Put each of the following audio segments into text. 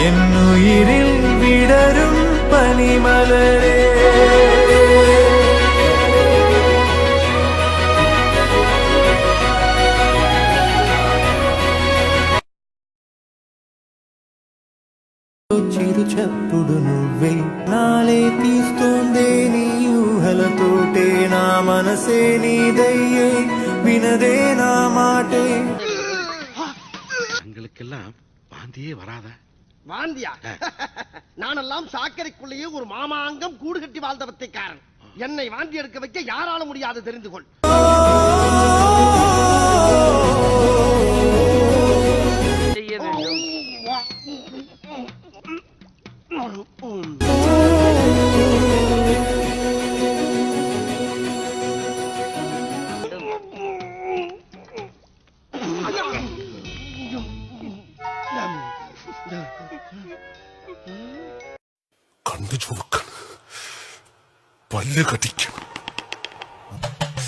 എന്നുയിരിൽ വിടരും പനിമലരേ చిరుచప్పుడు నువ్వే నాలే తీస్తోందే నీ ఊహలతోటే నా మనసే నీదయ్యే వినదే నా మాటే எங்களுக்கெல்லாம் வாந்தியே வராதா? வாந்தியா? நானெல்லாம் சாக்கரைக்குள்ளேயே ஒரு மாமாங்கம் கூடு கட்டி வாழ்ந்த பத்திக்காரன். என்னை வாந்தி எடுக்க வைக்க யாரால முடியாது தெரிந்து கொள். കണ്ണു ചുവക്കണം, പല്ല് കടിക്കണം.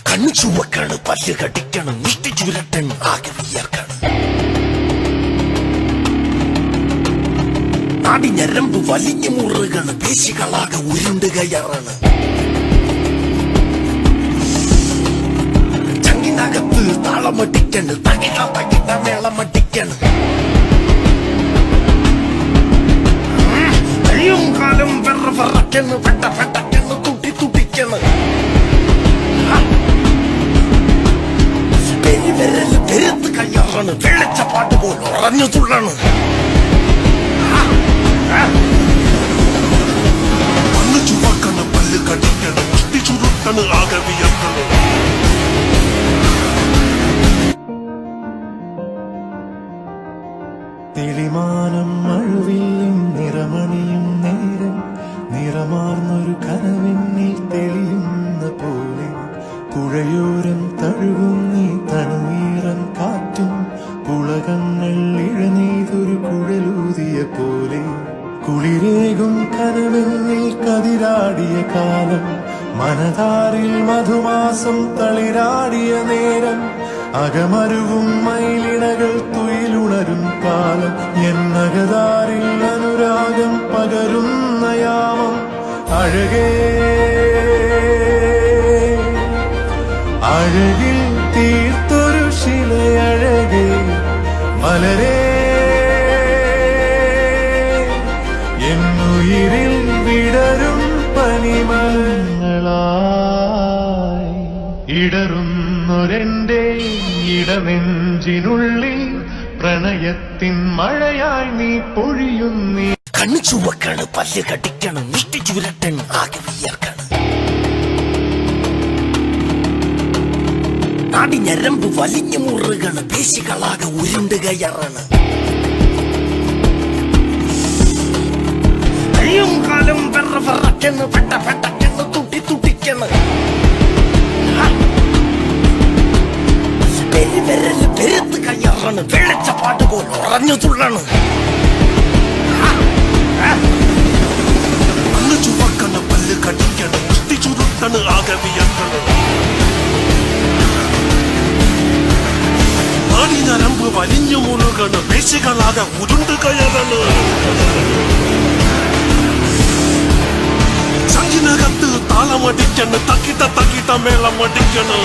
കണ്ണു ചുവക്കാണ്, പല്ല് കടിക്കണം, മുഷ്ടി ചുരട്ടൻ ആകെ വിയർക്കണം. നാടി ഞരമ്പ് വലിഞ്ഞു മുറുകണ്, പേശികളാകെ ഉരുണ്ടുകയറാണ്. ചങ്ങിനകത്ത് താളമടിക്കണ്, തകിട മേളമടിക്കണ്. കയ്യും കാലും വിറവിറക്കണ്, വെട്ടക്കെന്ന് തുട്ടിത്തുട്ടിക്കണ്. പെരുവിരൽ പെരുത്ത് കയ്യാറാണ്, വെള്ളച്ചപ്പാട്ട് പോലെ ഉറഞ്ഞു തുള്ളണ്. കണ്ണു ചുവക്കണ്, പല്ല് കടിക്കണ്, മുഷ്ടി ചുരുട്ടണ്, ആകെ വിയർക്കണ്. തെളിമാനം മഴവില്ലും നിറമണിയും നേരം നിറമാർന്നൊരു കനവെന്നിൽ തെളിയുന്ന പോലെ പുഴയോരം തഴുകും നീ തണുവീറൻ കാറ്റും പുളകങ്ങൾ ഇഴനീതൊരു കുഴലൂതിയ പോലെ കുളിരേകും കനവെന്നിൽ കതിരാടിയ കാലം മനതാരിൽ മധുമാസം തളിരാടിയ നേരം അകമരുവും മയിലിണകൾ തുയിലുണരും കാലം എന്നകതാരിൽ അനുരാഗം പകരുന്ന യാമം അഴകേ അഴകിൽ തീർത്തൊരു ശിലയഴകേ മലരേ എന്നുയിരിൽ വിടരും പനിമലങ്ങളായി ഇടറുന്നൊരെന്റെ ഇടനെഞ്ചിനുള്ളിൽ പ്രണയത്തിൻ മഴയായി നീ പൊഴിയുന്നീ. കണ്ണു ചുവക്കാണ്, പല്ല് കടിക്കണം, മുഷ്ടി ചുരട്ടൻ ആകെ വിയർക്കണം. നാടി ഞരമ്പ് വലിഞ്ഞു മുറുകണ്, പേശികളാകെ ഉരുണ്ടുകയറാണ്. കയ്യും കാലും വിറവിറക്കണ്, വെട്ടക്കെന്ന് തുട്ടിത്തുട്ടിക്കണ്. പെരുവിരൽ പെരുത്ത് കയ്യാറാണ്, വെള്ളച്ചപ്പാട്ട് പോലെ ഉറഞ്ഞു തുള്ളണ്. കണ്ണു ചുവക്കണ്, പല്ല് കടിക്കണ്, മുഷ്ടി ചുരുട്ടണ്, ആകെ വിയർക്കണ്. നാടി ഞരമ്പ് വലിഞ്ഞു മുറുകണ്, പേശികളാകെ ഉരുണ്ടുകയറാണ്. ചങ്കിനകത്ത് താളമടിക്കണ്, തക്കിട്ട മേളമടിക്കണ്.